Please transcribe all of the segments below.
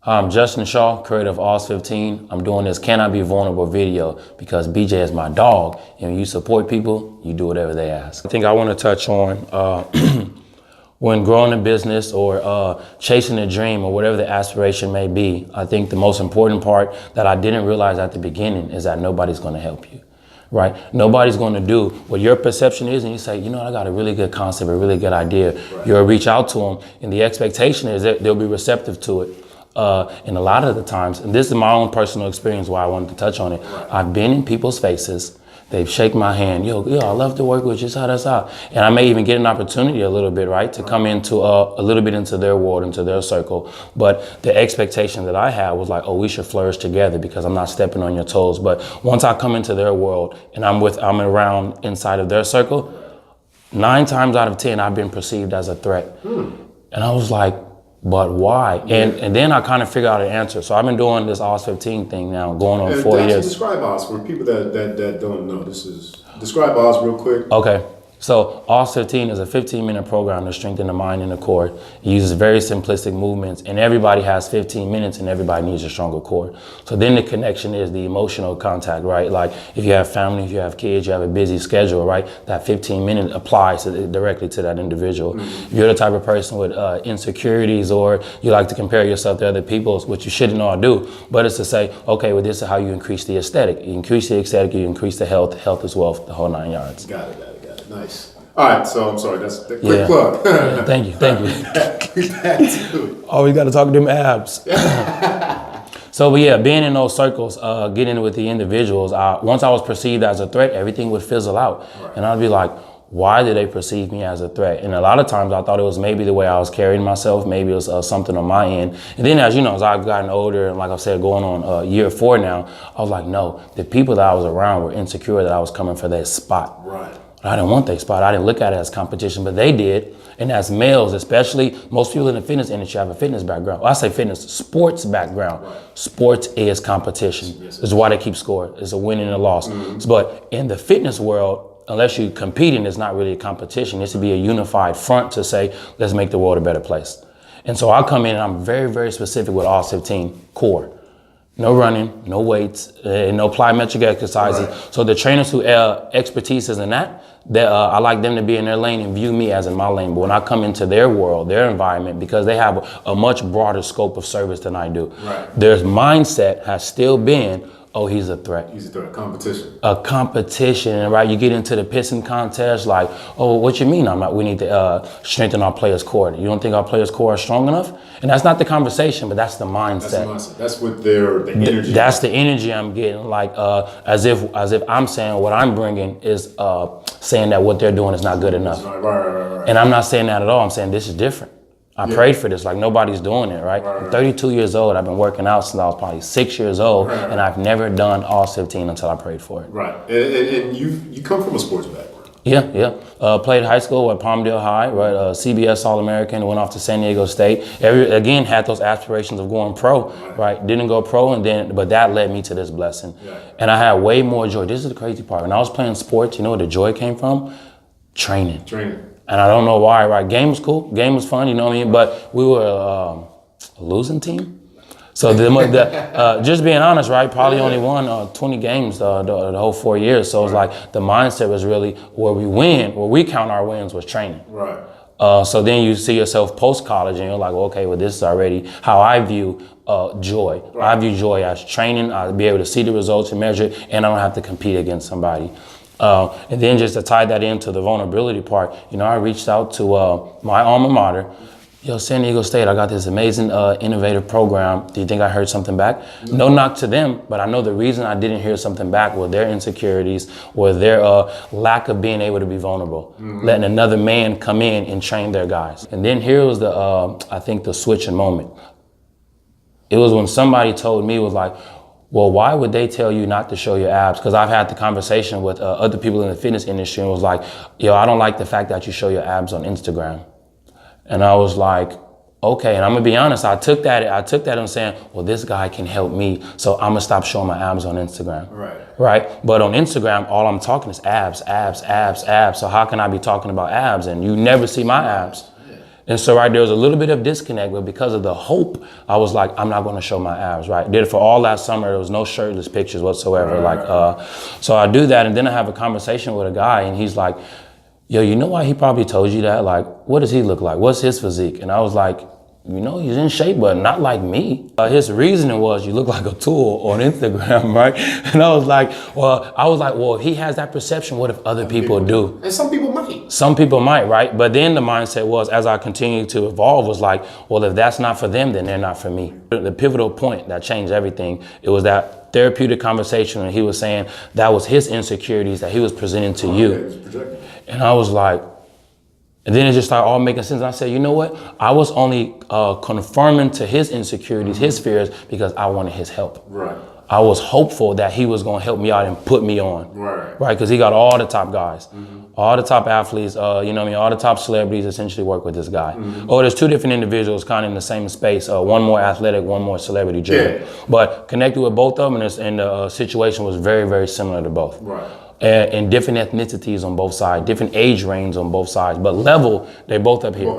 I'm Justin Shaw, creator of A.H.S.S 15. I'm doing this Can I Be Vulnerable video because BJ is my dog, and when you support people, you do whatever they ask. I think I want to touch on when growing a business or chasing a dream or whatever the aspiration may be. I think the most important part that I didn't realize at the beginning is that nobody's going to help you. Right? Nobody's going to do what your perception is, and you say, you know, I got a really good concept, a really good idea. Right. You'll reach out to them, and the expectation is that they'll be receptive to it. And a lot of the times, and this is my own personal experience why I wanted to touch on it. Right. I've been in people's faces. They've shaken my hand. Yo, I love to work with you. That's how. And I may even get an opportunity a little bit, right, to come into a little bit into their world, into their circle. But the expectation that I had was like, oh, we should flourish together because I'm not stepping on your toes. But once I come into their world and I'm around inside of their circle, 9 times out of 10, I've been perceived as a threat. And I was like, but why? And then I kind of figured out an answer. So I've been doing this A.H.S.S 15 thing now, going on 4 years. Describe A.H.S.S for people that don't know. Describe A.H.S.S real quick. Okay. So A.H.S.S 15 is a 15-minute program to strengthen the mind and the core. It uses very simplistic movements, and everybody has 15 minutes, and everybody needs a stronger core. So then the connection is the emotional contact, right? Like if you have family, if you have kids, you have a busy schedule, right? That 15 minutes applies directly to that individual. If you're the type of person with insecurities, or you like to compare yourself to other people, which you shouldn't all do, but it's to say, okay, well, this is how you increase the aesthetic. You increase the aesthetic, you increase the health. Health is wealth, the whole 9 yards. Got it. Nice. All right, so I'm sorry, that's the quick plug. Yeah, thank you. Back to it. Oh, we got to talk to them abs. So, but yeah, being in those circles, getting with the individuals, once I was perceived as a threat, everything would fizzle out. Right. And I'd be like, why do they perceive me as a threat? And a lot of times I thought it was maybe the way I was carrying myself, maybe it was something on my end. And then as you know, as I've gotten older, and like I said, going on year 4 now, I was like, no, the people that I was around were insecure that I was coming for their spot. Right. I didn't want their spot. I didn't look at it as competition, but they did. And as males, especially, most people in the fitness industry have a fitness background. Well, I say fitness, sports background. Right. Sports is competition. Yes. This is why they keep score. It's a win and a loss. Mm-hmm. But in the fitness world, unless you're competing, it's not really a competition. It should be a unified front to say, let's make the world a better place. And so I come in and I'm very, very specific with A.H.S.S 15 core. No running, no weights, no plyometric exercises. Right. So the trainers who expertise is in that, I like them to be in their lane and view me as in my lane. But when I come into their world, their environment, because they have a much broader scope of service than I do, right. Their mindset has still been, oh, he's a threat. He's a threat. Competition. A competition, right? You get into the pissing contest, like, oh, what you mean? We need to strengthen our players' core. You don't think our players' core are strong enough? And that's not the conversation, but that's the mindset. That's the mindset. That's what the energy. That's the energy I'm getting. Like as if I'm saying what I'm bringing is saying that what they're doing is not good enough. Right. And I'm not saying that at all. I'm saying this is different. I prayed for this, like nobody's doing it, right? I'm 32 years old. I've been working out since I was probably 6 years old, and I've never done A.H.S.S 15 until I prayed for it. Right, and you come from a sports background. Yeah. Played high school at Palmdale High, right? CBS All-American, went off to San Diego State. Again, had those aspirations of going pro, right? Didn't go pro, but that led me to this blessing. Yeah. And I had way more joy. This is the crazy part. When I was playing sports, you know where the joy came from? Training. And I don't know why, right? Game was cool. Game was fun, you know what I mean? But we were a losing team. So just being honest, right? Probably only won 20 games the whole 4 years. So it's like the mindset was really where we count our wins was training. Right. So then you see yourself post-college and you're like, well, okay, well, this is already how I view joy. Right. I view joy as training. I'll be able to see the results and measure it, and I don't have to compete against somebody. And then just to tie that into the vulnerability part, you know, I reached out to my alma mater. Yo, San Diego State, I got this amazing innovative program. Do you think I heard something back? No knock to them, but I know the reason I didn't hear something back were their insecurities, or their lack of being able to be vulnerable, letting another man come in and train their guys. And then here was I think the switching moment. It was when somebody told me, was like, well, why would they tell you not to show your abs? Because I've had the conversation with other people in the fitness industry and was like, yo, I don't like the fact that you show your abs on Instagram. And I was like, okay. And I'm gonna be honest, I took that and saying, well, this guy can help me, so I'm gonna stop showing my abs on Instagram. Right? But on Instagram, all I'm talking is abs. So how can I be talking about abs and you never see my abs? And so, right, there was a little bit of disconnect, but because of the hope, I was like, I'm not going to show my abs, right? Did it for all last summer. There was no shirtless pictures whatsoever. So I do that, and then I have a conversation with a guy, and he's like, yo, you know why he probably told you that? Like, what does he look like? What's his physique? And I was like, you know, he's in shape, but not like me. His reasoning was, you look like a tool on Instagram, right? And I was like, well, if he has that perception, what if other people do? And some people might. Some people might, right? But then the mindset was, as I continued to evolve, was like, well, if that's not for them, then they're not for me. The pivotal point that changed everything, it was that therapeutic conversation, and he was saying that was his insecurities that he was presenting to you. And I was like, and then it just started all making sense. And I said, you know what? I was only conforming to his insecurities, his fears, because I wanted his help. Right. I was hopeful that he was going to help me out and put me on. Right. Because he got all the top guys, all the top athletes, you know what I mean? All the top celebrities essentially work with this guy. There's two different individuals kind of in the same space. One more athletic, one more celebrity driven. Yeah. But connected with both of them, and the situation was very, very similar to both. Right. And different ethnicities on both sides, different age range on both sides, but level, they both up here.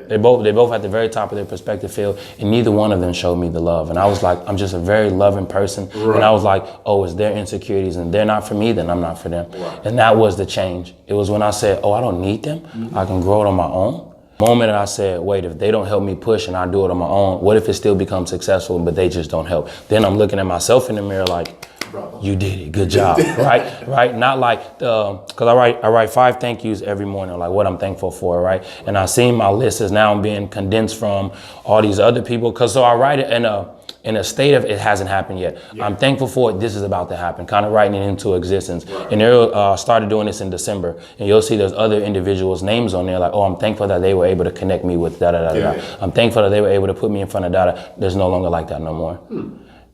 They both at the very top of their perspective field, and neither one of them showed me the love. And I was like, I'm just a very loving person. Right. And I was like, oh, it's their insecurities, and they're not for me, then I'm not for them. Right. And that was the change. It was when I said, oh, I don't need them. I can grow it on my own. The moment that I said, wait, if they don't help me push and I do it on my own, what if it still becomes successful, but they just don't help? Then I'm looking at myself in the mirror like, you did it, good job, right? Not like, cause I write 5 thank yous every morning, like what I'm thankful for, right? And I seen my list is now being condensed from all these other people, cause so I write it in a state of it hasn't happened yet. Yeah. I'm thankful for it, this is about to happen, kind of writing it into existence. Right. And they started doing this in December, and you'll see there's other individuals' names on there, like, oh, I'm thankful that they were able to connect me with da-da-da-da. Yeah. I'm thankful that they were able to put me in front of da-da. There's no longer like that no more.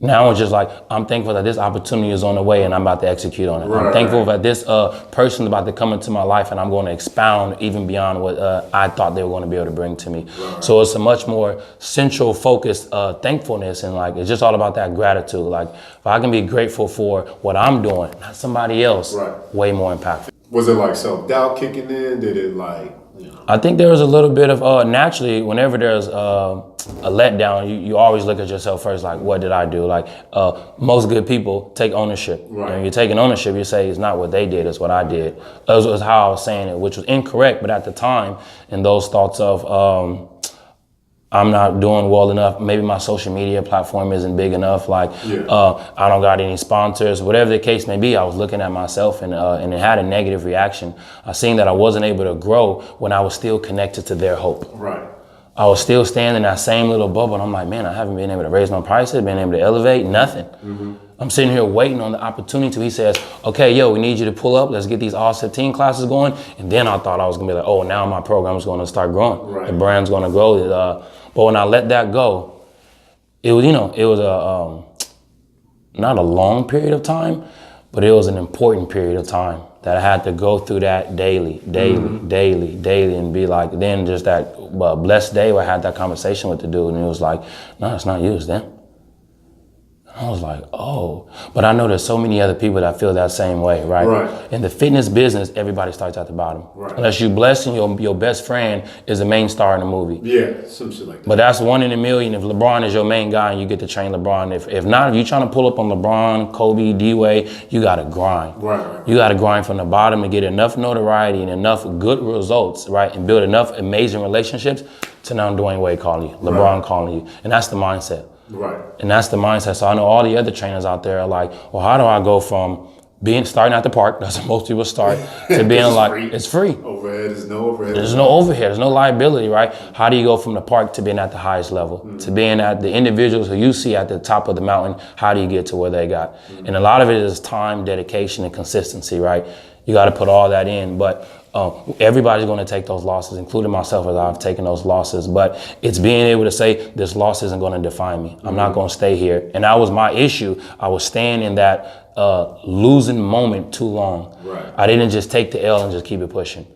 Now it's just like, I'm thankful that this opportunity is on the way and I'm about to execute on it. Right. I'm thankful that this person is about to come into my life and I'm going to expound even beyond what I thought they were going to be able to bring to me. Right. So it's a much more central focused thankfulness, and like, it's just all about that gratitude. Like, if I can be grateful for what I'm doing, not somebody else, way more impactful. Was it like self-doubt kicking in? Did it like, I think there was a little bit of, naturally, whenever there's a letdown, you always look at yourself first, like, what did I do? Like, most good people take ownership. Right. And you're taking ownership, you say, it's not what they did, it's what I did. That was how I was saying it, which was incorrect, but at the time, in those thoughts of, I'm not doing well enough, maybe my social media platform isn't big enough, like, I don't got any sponsors, whatever the case may be, I was looking at myself and it had a negative reaction. I seen that I wasn't able to grow when I was still connected to their hope. Right. I was still staying in that same little bubble, and I'm like, man, I haven't been able to raise my prices, been able to elevate, nothing. I'm sitting here waiting on the opportunity till he says, okay, yo, we need you to pull up, let's get these A.H.S.S classes going. And then I thought I was gonna be like, oh, now my program's gonna start growing. Right. The brand's gonna grow. But when I let that go, it was, it was not a long period of time, but it was an important period of time that I had to go through that daily, and be like, then just that blessed day where I had that conversation with the dude, and it was like, no, it's not you, it's them. I was like, oh, but I know there's so many other people that feel that same way, right? In the fitness business, everybody starts at the bottom. Right. Unless you're blessed and your best friend is the main star in the movie. Yeah, some shit like that. But that's 1 in a million if LeBron is your main guy and you get to train LeBron. If not, if you're trying to pull up on LeBron, Kobe, D-Wade, you gotta grind. Right. You gotta grind from the bottom and get enough notoriety and enough good results, right? And build enough amazing relationships to now Dwayne Wade calling you, LeBron calling you. And that's the mindset. Right. And that's the mindset. So I know all the other trainers out there are like, well, how do I go from starting at the park, that's where most people start, to being like, free. It's free. Overhead, there's no overhead. There's no overhead, there's no liability, right? How do you go from the park to being at the highest level? To being at the individuals who you see at the top of the mountain, how do you get to where they got? And a lot of it is time, dedication, and consistency, right? You got to put all that in, but everybody's going to take those losses, including myself, as I've taken those losses. But it's being able to say, this loss isn't going to define me. I'm not going to stay here. And that was my issue. I was staying in that losing moment too long. Right. I didn't just take the L and just keep it pushing.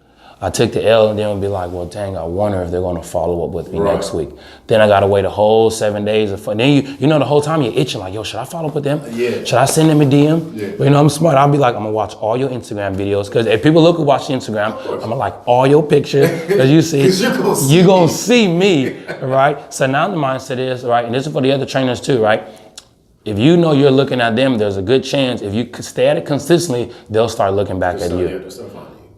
I took the L and then it'll be like, well, dang, I wonder if they're going to follow up with me Right. next week. Then I got to wait a whole 7 days. Then you know, the whole time you're itching like, yo, should I follow up with them? Yeah. Should I send them a DM? Yeah. But you know, I'm smart. I'll be like, I'm going to watch all your Instagram videos. Because if people look at watch the Instagram, I'm going to like all your pictures. Because you see, 'Cause you're going to see me, right? So now the mindset is, right, and this is for the other trainers too, right? If you know you're looking at them, there's a good chance if you stay at it consistently, they'll start looking back at you.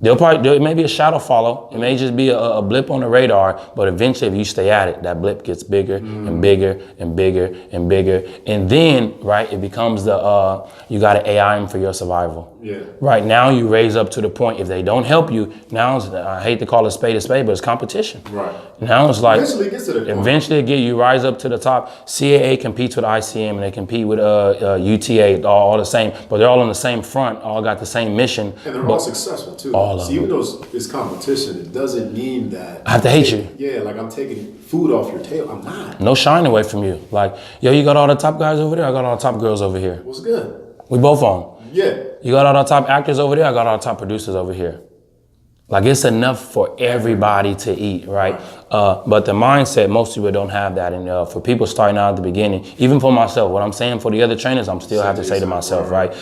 It may be a shadow follow. It may just be a blip on the radar, but eventually if you stay at it, that blip gets bigger and bigger and bigger and bigger. And then, right, it becomes you got to AI them for your survival. Yeah. Right now you raise up to the point, if they don't help you, now I hate to call it a spade, but it's competition. Right. Now it's like, Eventually it gets to the point. eventually you rise up to the top. CAA competes with ICM and they compete with UTA, all the same, but they're all on the same front, all got the same mission. And they're all successful too. All of So even though it's competition, it doesn't mean that I have to hate you. Yeah, like I'm taking food off your table. I'm not. No shine away from you. Like, yo, you got all the top guys over there, I got all the top girls over here. What's good? We both on. Yeah. You got all the top actors over there, I got all the top producers over here. Like, it's enough for everybody to eat, right? But the mindset, most people don't have that. And for people starting out at the beginning, even for myself, what I'm saying for the other trainers, I'm still have to say to myself, right?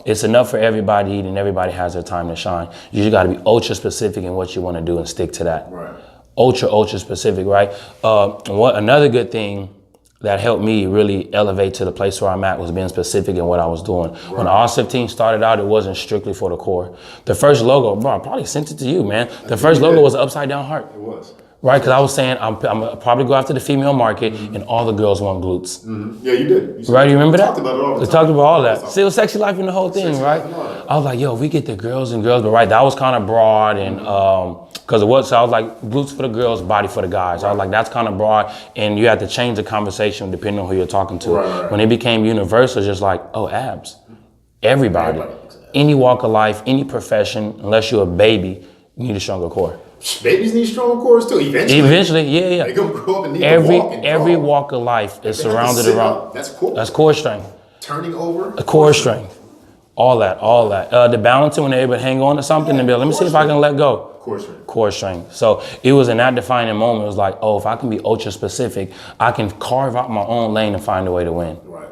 It's enough for everybody to eat and everybody has their time to shine. You just got to be ultra specific in what you want to do and stick to that. Right. Ultra specific, right? Another good thing that helped me really elevate to the place where I'm at was being specific in what I was doing. Right. When the A.H.S.S 15 started out, it wasn't strictly for the core. The first logo, bro, I probably sent it to you, man. The first logo was an upside down heart. It was. Right, because I was saying I'm gonna probably go after the female market and all the girls want glutes. Yeah, you did. Right, you remember that? Talked about it all the We time. talked about all that. See, it was sexy life in the whole thing, Sexy right? Life and all that. I was like, yo, we get the girls, but right, that was kind of broad and because it was, so I was like, glutes for the girls, body for the guys. I was like, that's kind of broad, and you had to change the conversation depending on who you're talking to. Right. When it became universal, just like, oh, abs. Everybody. Any walk of life, any profession, unless you're a baby, you need a stronger core. Babies need strong cores too. Eventually, yeah. They're gonna grow up and need to walk and every crawl. walk of life is They have to surrounded sit around. up. That's core. That's core strength. Turning over. A core strength. All that. The balancing when they're able to hang on to something and be like, let me see if I can let go. Core strength. Core strength. So it was in that defining moment. It was like, oh, if I can be ultra specific, I can carve out my own lane and find a way to win. Right.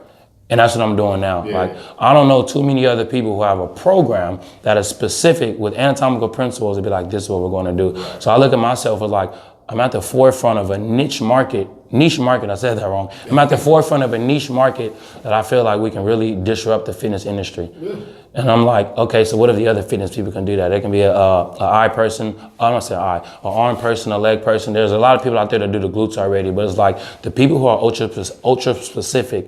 And that's what I'm doing now. Yeah. Like, I don't know too many other people who have a program that is specific with anatomical principles to be like, this is what we're going to do. Right. So I look at myself as like, I'm at the forefront of a niche market, I said that wrong. I'm at the forefront of a niche market that I feel like we can really disrupt the fitness industry. Yeah. And I'm like, okay, so what if the other fitness people can do that? They can be a eye person, I don't say eye, an arm person, a leg person. There's a lot of people out there that do the glutes already, but it's like the people who are ultra specific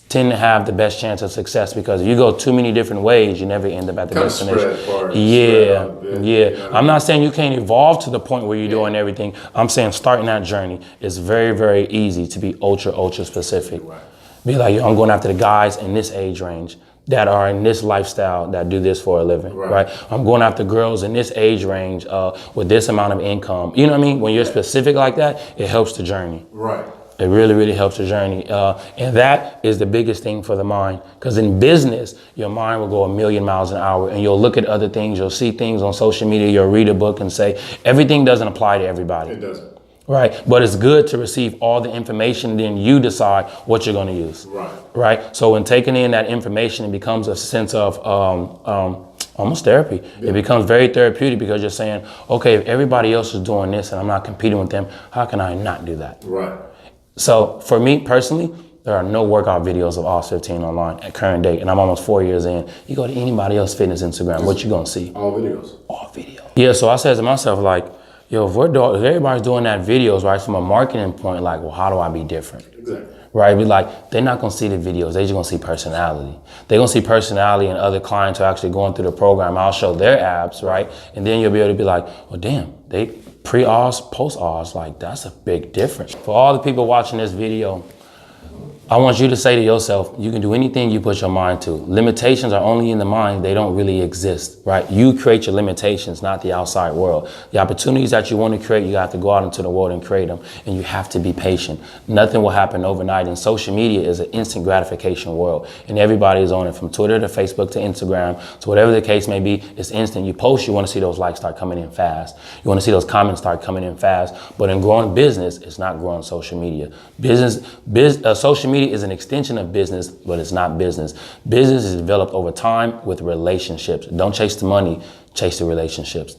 tend to have the best chance of success, because if you go too many different ways, you never end up at the destination. Yeah. I'm not saying you can't evolve to the point where you're doing everything. I'm saying starting that journey is very, very easy to be ultra specific. Right. Be like, yo, I'm going after the guys in this age range that are in this lifestyle that do this for a living, right? I'm going after girls in this age range with this amount of income. You know what I mean? When you're specific like that, it helps the journey. Right. It really, really helps the journey. And that is the biggest thing for the mind. Because in business, your mind will go 1,000,000 miles an hour and you'll look at other things. You'll see things on social media. You'll read a book and say, everything doesn't apply to everybody. It doesn't. Right. But it's good to receive all the information. Then you decide what you're going to use. Right. So when taking in that information, it becomes a sense of almost therapy. Yeah. It becomes very therapeutic because you're saying, okay, if everybody else is doing this and I'm not competing with them, how can I not do that? Right. So for me personally, there are no workout videos of A.H.S.S 15 online at current date, and I'm almost 4 years in. You go to anybody else's fitness Instagram, what you gonna see? All videos. All videos. Yeah, so I said to myself, like, yo, if everybody's doing that videos, right, from a marketing point, like, well, how do I be different? Exactly. Right, be like, they're not gonna see the videos, they're just gonna see personality. They're gonna see personality and other clients who are actually going through the program. I'll show their abs, right? And then you'll be able to be like, well, damn, they pre-Oz, post-Oz, like that's a big difference. For all the people watching this video, I want you to say to yourself, you can do anything you put your mind to. Limitations are only in the mind. They don't really exist, right? You create your limitations, not the outside world. The opportunities that you want to create, you have to go out into the world and create them. And you have to be patient. Nothing will happen overnight. And social media is an instant gratification world. And everybody is on it, from Twitter to Facebook to Instagram to whatever the case may be. It's instant. You post, you want to see those likes start coming in fast. You want to see those comments start coming in fast. But in growing business, it's not growing social media. Social media is an extension of business, but it's not business. Business is developed over time with relationships. Don't chase the money, chase the relationships.